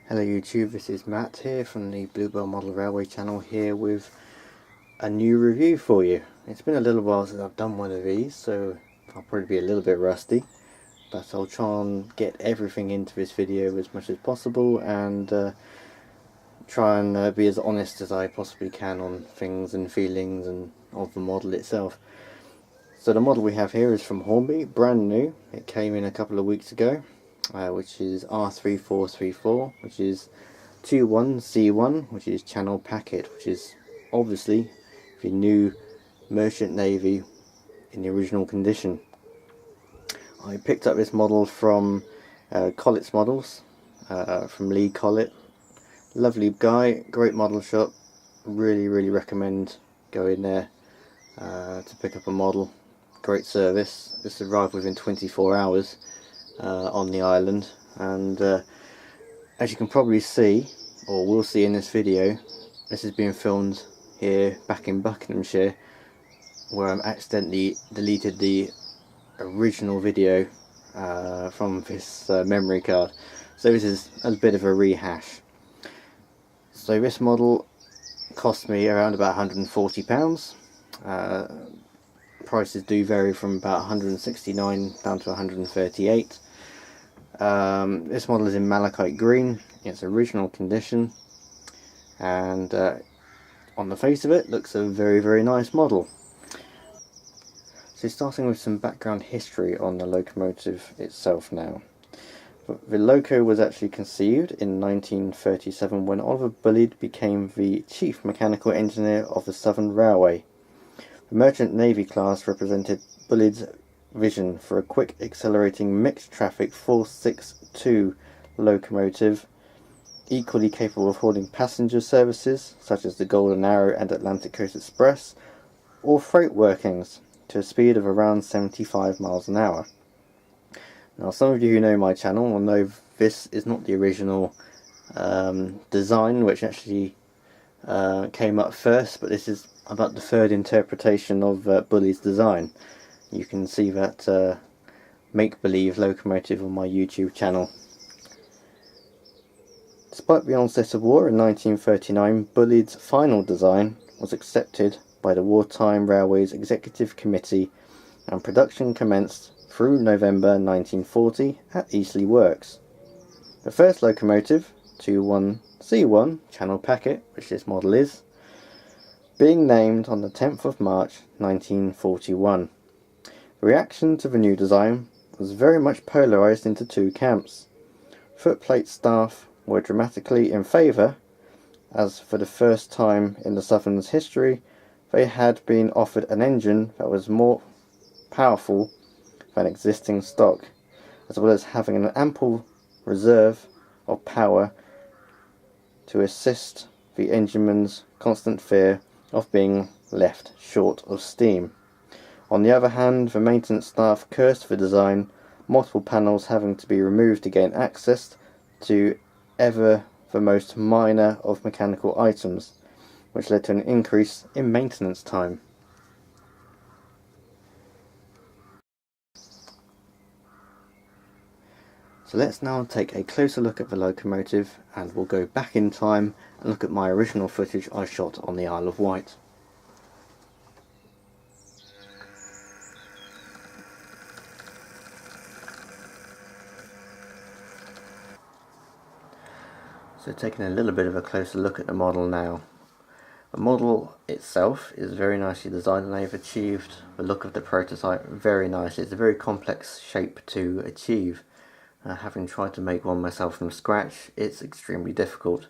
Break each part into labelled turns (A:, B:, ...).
A: Hello YouTube, this is Matt here from the Bluebell Model Railway channel, here with a new review for you. It's been a little while since I've done one of these, so I'll probably be a little bit rusty, but I'll try and get everything into this video as much as possible and try and be as honest as I possibly can on things and feelings and of the model itself. So the model we have here is from Hornby, brand new. It came in a couple of weeks ago, which is R3434, which is 21C1, which is channel packet, which is obviously the new Merchant Navy in the original condition. I picked up this model from Collett's Models, from Lee Collett. Lovely guy, great model shop. Really recommend going there to pick up a model. Great service. This arrived within 24 hours on the island, and as you can probably see, or will see in this video, this is being filmed here back in Buckinghamshire, where I accidentally deleted the original video from this memory card. So this is a bit of a rehash. So this model cost me around about £140. Prices do vary from about 169 down to 138. This model is in malachite green, its original condition, and on the face of it looks a very nice model. So starting with some background history on the locomotive itself now. The loco was actually conceived in 1937 when Oliver Bulleid became the chief mechanical engineer of the Southern Railway. The Merchant Navy class represented Bulleid's vision for a quick accelerating mixed traffic 462 locomotive, equally capable of hauling passenger services such as the Golden Arrow and Atlantic Coast Express, or freight workings to a speed of around 75 miles an hour. Now, some of you who know my channel will know this is not the original design which actually came up first, but this is about the third interpretation of Bulleid's design. You can see that make-believe locomotive on my YouTube channel. Despite the onset of war in 1939, Bulleid's final design was accepted by the Wartime Railways Executive Committee, and production commenced through November 1940 at Eastleigh Works. The first locomotive, 21C1 channel packet, which this model is, being named on the 10th of March 1941. The reaction to the new design was very much polarised into two camps. Footplate staff were dramatically in favour, as for the first time in the Southern's history they had been offered an engine that was more powerful than existing stock, as well as having an ample reserve of power to assist the engineman's constant fear of being left short of steam. On the other hand, the maintenance staff cursed the design, multiple panels having to be removed to gain access to ever the most minor of mechanical items, which led to an increase in maintenance time. So let's now take a closer look at the locomotive, and we'll go back in time and look at my original footage I shot on the Isle of Wight. So taking a little bit of a closer look at the model now. The model itself is very nicely designed, and they've achieved the look of the prototype very nicely. It's a very complex shape to achieve. Having tried to make one myself from scratch, it's extremely difficult.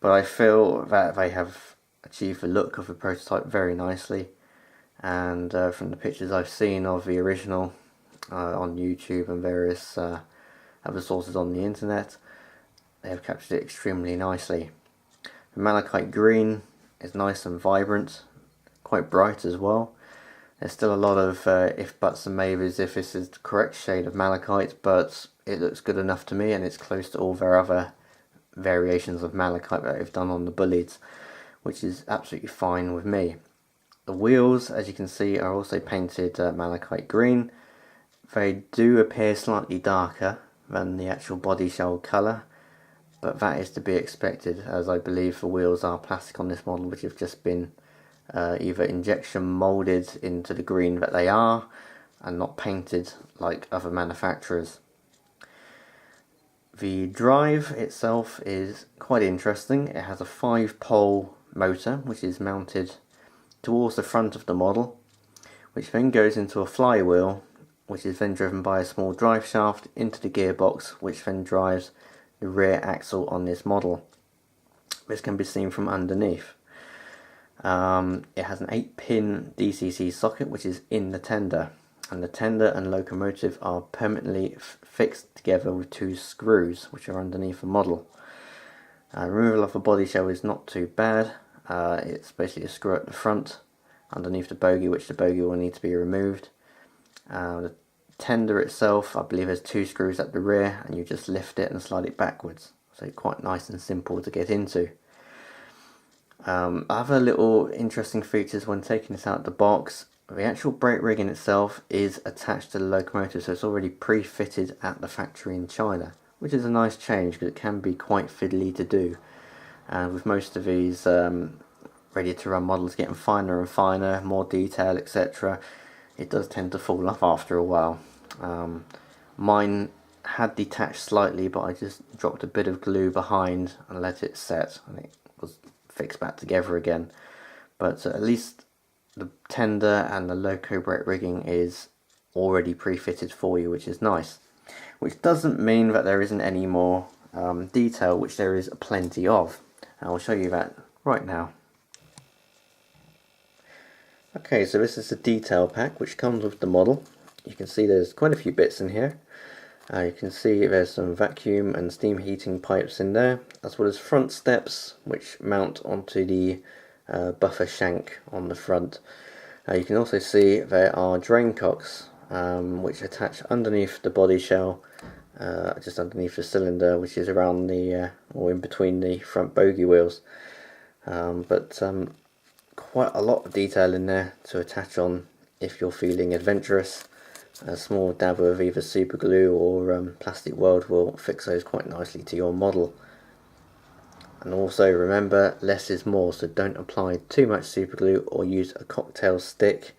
A: But I feel that they have achieved the look of the prototype very nicely, and from the pictures I've seen of the original on YouTube and various other sources on the internet, they have captured it extremely nicely. The malachite green is nice and vibrant, quite bright as well. There's still a lot of if buts and maybes if this is the correct shade of malachite, but it looks good enough to me, and it's close to all their other variations of malachite that they've done on the Bulleids, which is absolutely fine with me. The wheels, as you can see, are also painted malachite green. They do appear slightly darker than the actual body shell colour, but that is to be expected, as I believe the wheels are plastic on this model, which have just been either injection molded into the green that they are and not painted like other manufacturers. The drive itself is quite interesting. It has a 5-pole motor which is mounted towards the front of the model, which then goes into a flywheel, which is then driven by a small drive shaft into the gearbox, which then drives the rear axle on this model. This can be seen from underneath. It has an 8-pin DCC socket which is in the tender, and the tender and locomotive are permanently fixed together with 2 screws which are underneath the model. Removal of the body shell is not too bad. It's basically a screw at the front underneath the bogie, which the bogie will need to be removed. The tender itself, I believe, has 2 screws at the rear, and you just lift it and slide it backwards, so quite nice and simple to get into. Other little interesting features when taking this out of the box: the actual brake rigging itself is attached to the locomotive, so it's already pre-fitted at the factory in China, which is a nice change because it can be quite fiddly to do. And with most of these ready to run models getting finer and finer, more detail, etc., it does tend to fall off after a while. Mine had detached slightly, but I just dropped a bit of glue behind and let it set, and it was fixed back together again. But at least the tender and the loco brake rigging is already pre-fitted for you, which is nice. Which doesn't mean that there isn't any more detail, which there is plenty of. And I'll show you that right now. Okay, so this is the detail pack which comes with the model. You can see there's quite a few bits in here. You can see there's some vacuum and steam heating pipes in there, as well as front steps which mount onto the buffer shank on the front. You can also see there are drain cocks which attach underneath the body shell, just underneath the cylinder, which is around the or in between the front bogie wheels. Quite a lot of detail in there to attach on if you're feeling adventurous. A small dab of either super glue or plastic weld will fix those quite nicely to your model. And also remember, less is more, so don't apply too much super glue or use a cocktail stick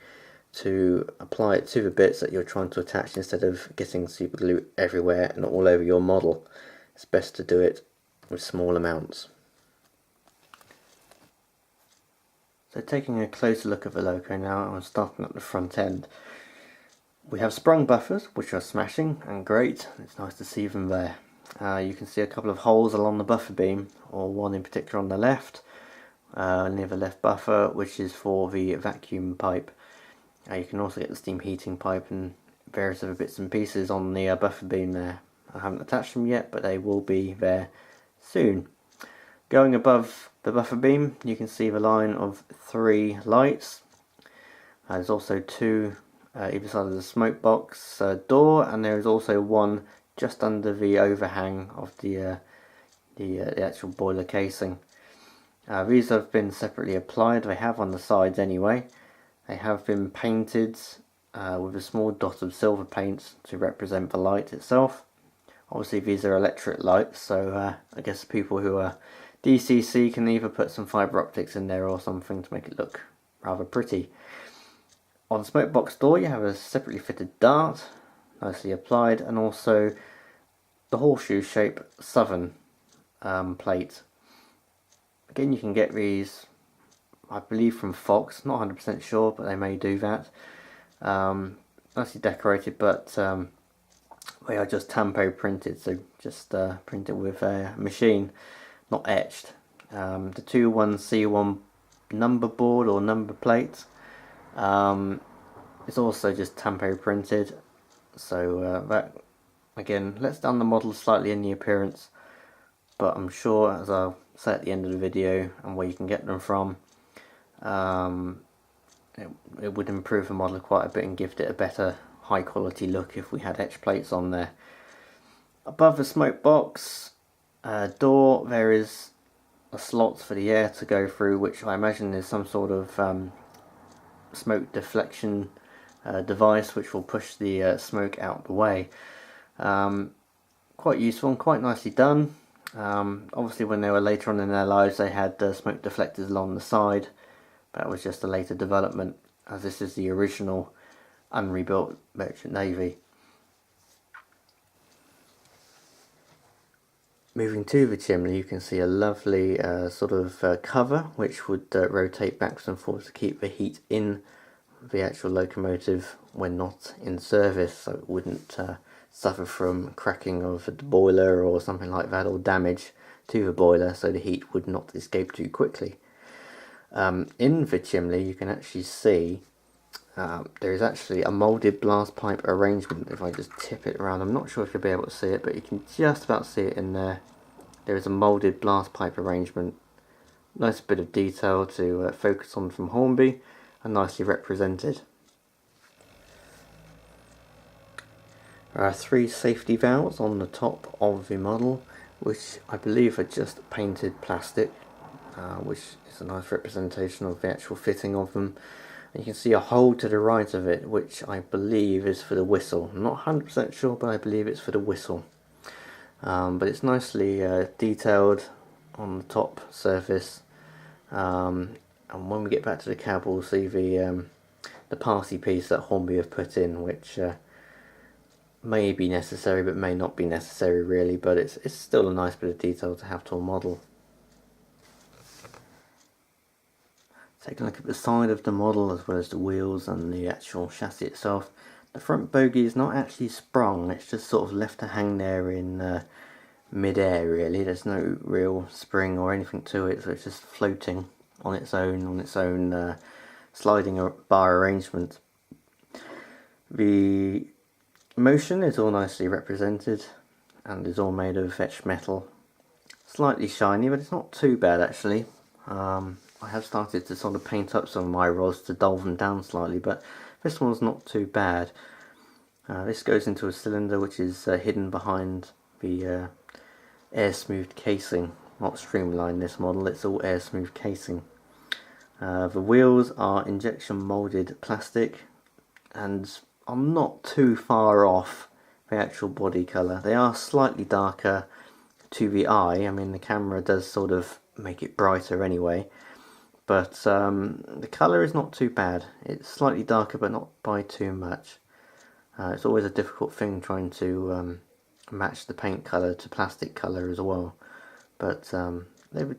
A: to apply it to the bits that you're trying to attach, instead of getting super glue everywhere and all over your model. It's best to do it with small amounts. So taking a closer look at the loco now, I'm starting at the front end. We have sprung buffers which are smashing and great. It's nice to see them there. You can see a couple of holes along the buffer beam, or one in particular on the left, near the left buffer, which is for the vacuum pipe. You can also get the steam heating pipe and various other bits and pieces on the buffer beam there. I haven't attached them yet, but they will be there soon. Going above the buffer beam, you can see the line of 3 lights. There's also 2 either side of the smoke box door, and there is also one just under the overhang of the actual boiler casing. These have been separately applied. They have on the sides anyway. They have been painted with a small dot of silver paint to represent the light itself. Obviously these are electric lights, so I guess people who are DCC can either put some fibre optics in there or something to make it look rather pretty. On the smoke box door you have a separately fitted dart, nicely applied, and also the horseshoe shape southern plate. Again, you can get these, I believe, from Fox, not 100% sure, but they may do that. Nicely decorated, but they are just tampo printed, so just printed with a machine, not etched. The 21C1 number board or number plate, it's also just tampo printed, so that again lets down the model slightly in the appearance, but I'm sure, as I'll say at the end of the video and where you can get them from, it would improve the model quite a bit and give it a better high quality look if we had etch plates on there. Above the smoke box door there is a slot for the air to go through, which I imagine is some sort of smoke deflection device which will push the smoke out the way. Quite useful and quite nicely done. Obviously when they were later on in their lives they had smoke deflectors along the side. That was just a later development, as this is the original unrebuilt Merchant Navy. Moving to the chimney, you can see a lovely sort of cover which would rotate backwards and forwards to keep the heat in the actual locomotive when not in service, so it wouldn't suffer from cracking of the boiler or something like that, or damage to the boiler, so the heat would not escape too quickly. In the chimney you can actually see there is actually a moulded blast pipe arrangement. If I just tip it around, I'm not sure if you'll be able to see it, but you can just about see it in there. There is a moulded blast pipe arrangement. Nice bit of detail to focus on from Hornby, and nicely represented. There are 3 safety valves on the top of the model, which I believe are just painted plastic, which is a nice representation of the actual fitting of them. And you can see a hole to the right of it, which I believe is for the whistle. I'm not 100% sure, but I believe it's for the whistle. But it's nicely detailed on the top surface. And when we get back to the cab, we'll see the party piece that Hornby have put in, which may be necessary but may not be necessary really, but it's still a nice bit of detail to have to a model. Take a look at the side of the model as well as the wheels and the actual chassis itself. The front bogie is not actually sprung, it's just sort of left to hang there in mid-air really. There's no real spring or anything to it, so it's just floating on its own sliding bar arrangement. The motion is all nicely represented and is all made of etched metal. Slightly shiny, but it's not too bad actually. I have started to sort of paint up some of my rods to dull them down slightly, but this one's not too bad. This goes into a cylinder which is hidden behind the air smoothed casing. Not streamlined this model, it's all air smooth casing. The wheels are injection moulded plastic, and I'm not too far off the actual body colour. They are slightly darker to the eye. I mean, the camera does sort of make it brighter anyway, but the colour is not too bad. It's slightly darker but not by too much. It's always a difficult thing trying to match the paint colour to plastic colour as well, but they've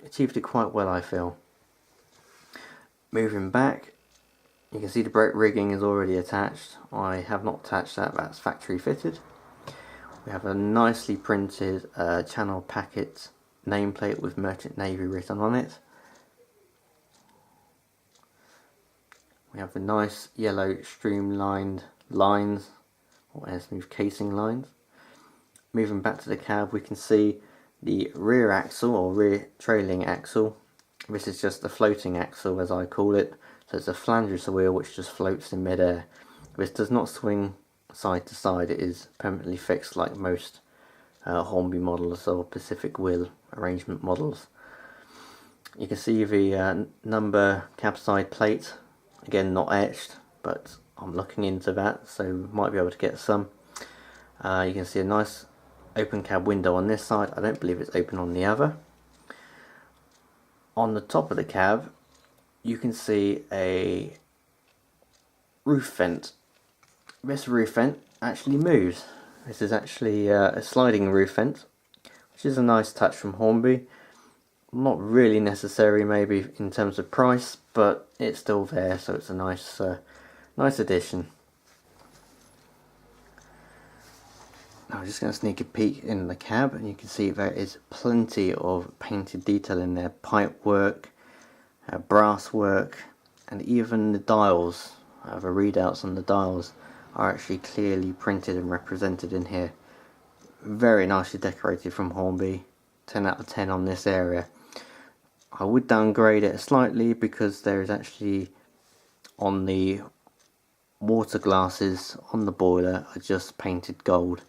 A: achieved it quite well, I feel. Moving back, you can see the brake rigging is already attached. I have not attached that, that's factory fitted. We have a nicely printed channel packet nameplate with Merchant Navy written on it. We have the nice yellow streamlined lines, or air smooth casing lines. Moving back to the cab, we can see the rear axle, or rear trailing axle. This is just the floating axle as I call it, so it's a flangeless wheel which just floats in mid-air. This does not swing side to side, it is permanently fixed like most Hornby models or Pacific Wheel arrangement models. You can see the number cab side plate, again not etched, but I'm looking into that, so might be able to get some. You can see a nice open cab window on this side. I don't believe it's open on the other. On the top of the cab you can see a roof vent. This roof vent actually moves. This is actually a sliding roof vent, which is a nice touch from Hornby. Not really necessary maybe in terms of price, but it's still there, so it's a nice nice addition. Now I'm just going to sneak a peek in the cab, and you can see there is plenty of painted detail in there. Pipe work, brass work, and even the dials, the readouts on the dials are actually clearly printed and represented in here. Very nicely decorated from Hornby. 10 out of 10 on this area. I would downgrade it slightly because there is actually, on the water glasses on the boiler, are just painted gold.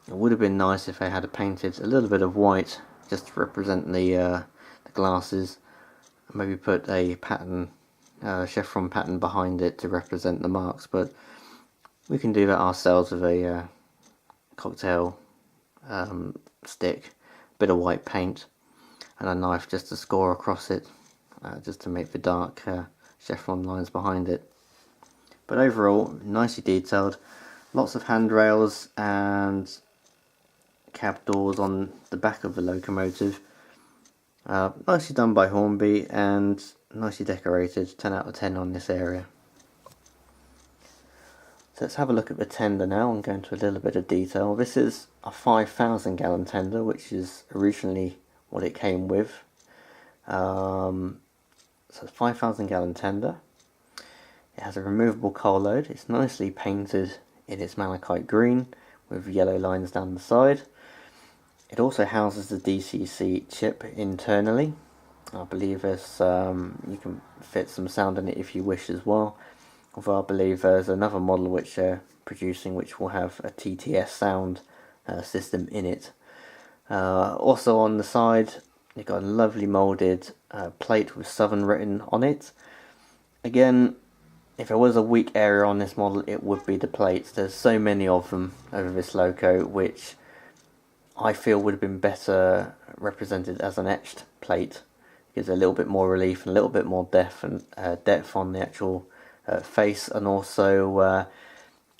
A: It would have been nice if they had painted a little bit of white just to represent the glasses. Maybe put a pattern, chevron pattern behind it to represent the marks, but we can do that ourselves with a cocktail stick. bit of white paint, and a knife just to score across it, just to make the dark chevron lines behind it. But overall, nicely detailed, lots of handrails and cab doors on the back of the locomotive. Nicely done by Hornby and nicely decorated. 10 out of 10 on this area. So let's have a look at the tender now and go into a little bit of detail. This is a 5,000 gallon tender, which is originally what it came with. So it's 5,000 gallon tender. It has a removable coal load. It's nicely painted in its malachite green with yellow lines down the side. It also houses the DCC chip internally. I believe there's you can fit some sound in it if you wish as well. Although I believe there's another model which they're producing which will have a TTS sound system in it. Also on the side you've got a lovely moulded plate with Southern written on it. Again, if there was a weak area on this model, it would be the plates. There's so many of them over this loco, which I feel would have been better represented as an etched plate. It gives a little bit more relief and a little bit more depth on the actual face, and also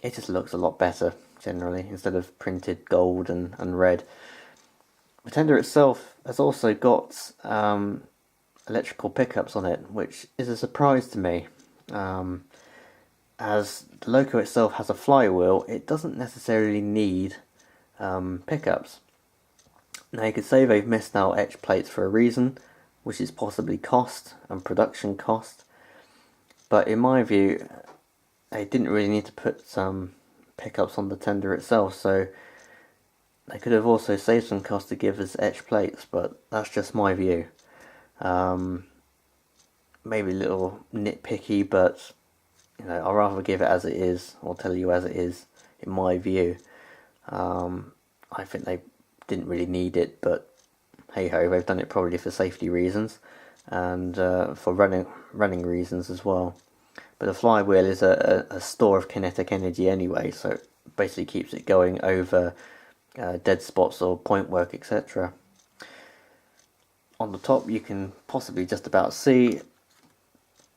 A: it just looks a lot better generally instead of printed gold and red. The tender itself has also got electrical pickups on it, which is a surprise to me. As the loco itself has a flywheel, it doesn't necessarily need pickups. Now you could say they've missed out etch plates for a reason, which is possibly cost and production cost, but in my view they didn't really need to put some pickups on the tender itself, so they could have also saved some cost to give us etch plates, but that's just my view. Maybe a little nitpicky, but you know, I'd rather give it as it is, or tell you as it is, in my view. I think they didn't really need it, but hey ho, they've done it probably for safety reasons and for running reasons as well. But a flywheel is a store of kinetic energy anyway, so it basically keeps it going over dead spots or point work, etc. On the top you can possibly just about see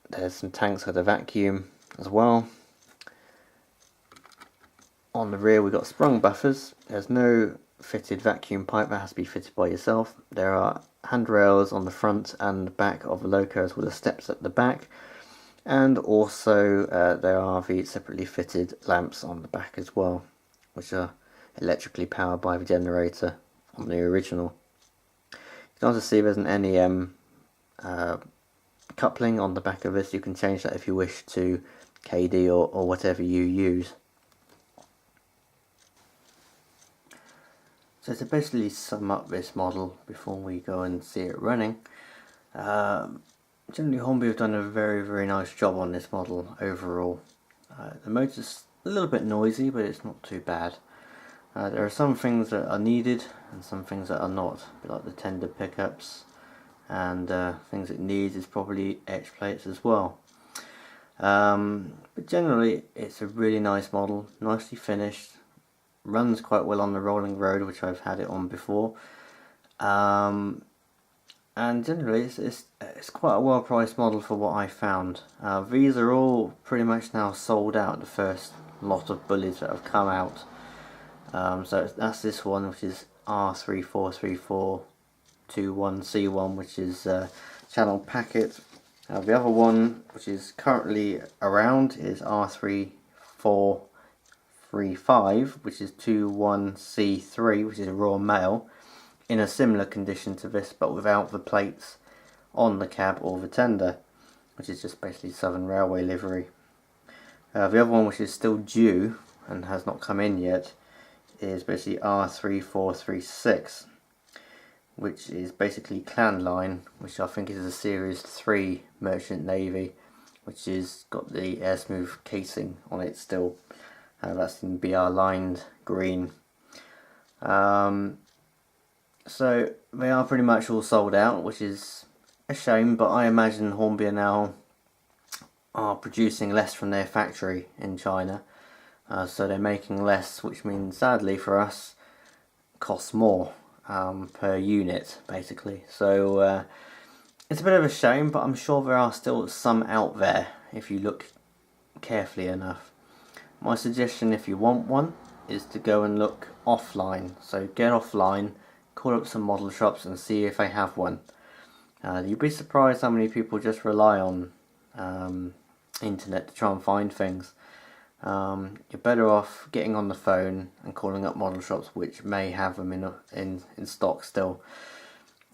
A: there's some tanks for the vacuum as well. On the rear we've got sprung buffers. There's no fitted vacuum pipe, that has to be fitted by yourself. There are handrails on the front and back of the locos with the steps at the back, and also there are the separately fitted lamps on the back as well, which are electrically powered by the generator on the original. You can also see there isn't any coupling on the back of this. You can change that if you wish to KD or whatever you use. So to basically sum up this model before we go and see it running, generally Hornby have done a very nice job on this model overall. The motor's a little bit noisy, but it's not too bad. There are some things that are needed and some things that are not, like the tender pickups, and things it needs is probably etch plates as well. But generally it's a really nice model, nicely finished, runs quite well on the rolling road, which I've had it on before, and generally it's quite a well priced model for what I found. These are all pretty much now sold out, the first lot of bullies that have come out. So that's this one, which is R3434 21C1, which is channel packet. The other one, which is currently around, is R3435, which is 21C3, which is a raw male, in a similar condition to this, but without the plates on the cab or the tender, which is just basically Southern Railway livery. The other one, which is still due and has not come in yet, is basically R3436, which is basically Clan Line, which I think is a Series 3 Merchant Navy, which is got the air smooth casing on it still. That's in BR lined green. So they are pretty much all sold out, which is a shame, but I imagine Hornby now are producing less from their factory in China, so they're making less, which means sadly for us costs more. per unit basically. So it's a bit of a shame, but I'm sure there are still some out there if you look carefully enough. My suggestion, if you want one, is to go and look offline. So get offline, call up some model shops and see if they have one. You'd be surprised how many people just rely on internet to try and find things. You're better off getting on the phone and calling up model shops which may have them in stock still.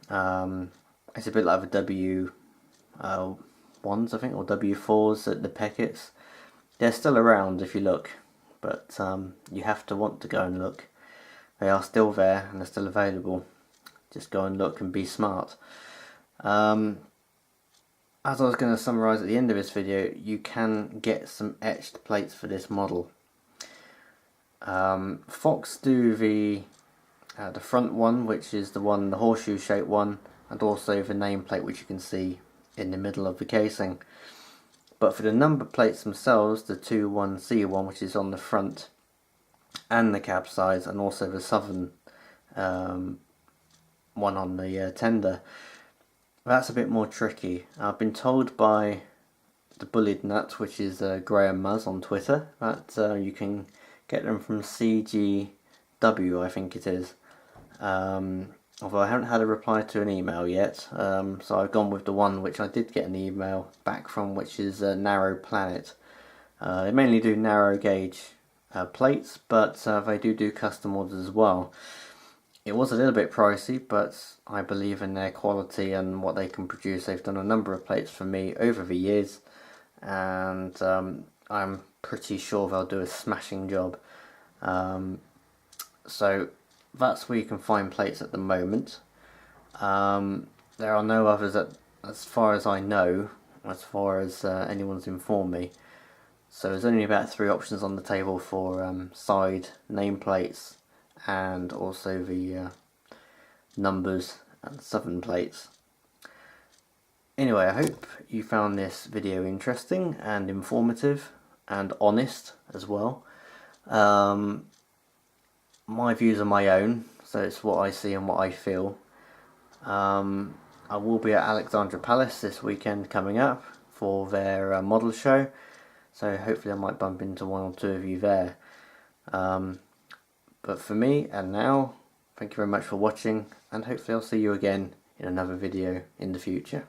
A: It's a bit like the W1s, I think, or W4s at the Peckett's. They're still around if you look, but you have to want to go and look. They are still there and they're still available. Just go and look and be smart. As I was going to summarise at the end of this video, you can get some etched plates for this model. Fox do the front one, which is the horseshoe shaped one, and also the nameplate, which you can see in the middle of the casing. But for the number plates themselves, the 21C1, which is on the front and the cab sides, and also the southern one on the tender, that's a bit more tricky. I've been told by the Bullied Nut, which is Graham Muzz on Twitter, that you can get them from CGW, I think it is. Although I haven't had a reply to an email yet, so I've gone with the one which I did get an email back from, which is Narrow Planet. They mainly do narrow gauge plates, but they do custom orders as well. It was a little bit pricey, but I believe in their quality and what they can produce. They've done a number of plates for me over the years, and I'm pretty sure they'll do a smashing job. So that's where you can find plates at the moment. There are no others as far as I know, as far as anyone's informed me. So there's only about 3 options on the table for side nameplates and also the numbers and southern plates. Anyway, I hope you found this video interesting and informative and honest as well. My views are my own, so it's what I see and what I feel. I will be at Alexandra Palace this weekend coming up for their model show, so hopefully I might bump into 1 or 2 of you there. But for me and now, thank you very much for watching, and hopefully I'll see you again in another video in the future.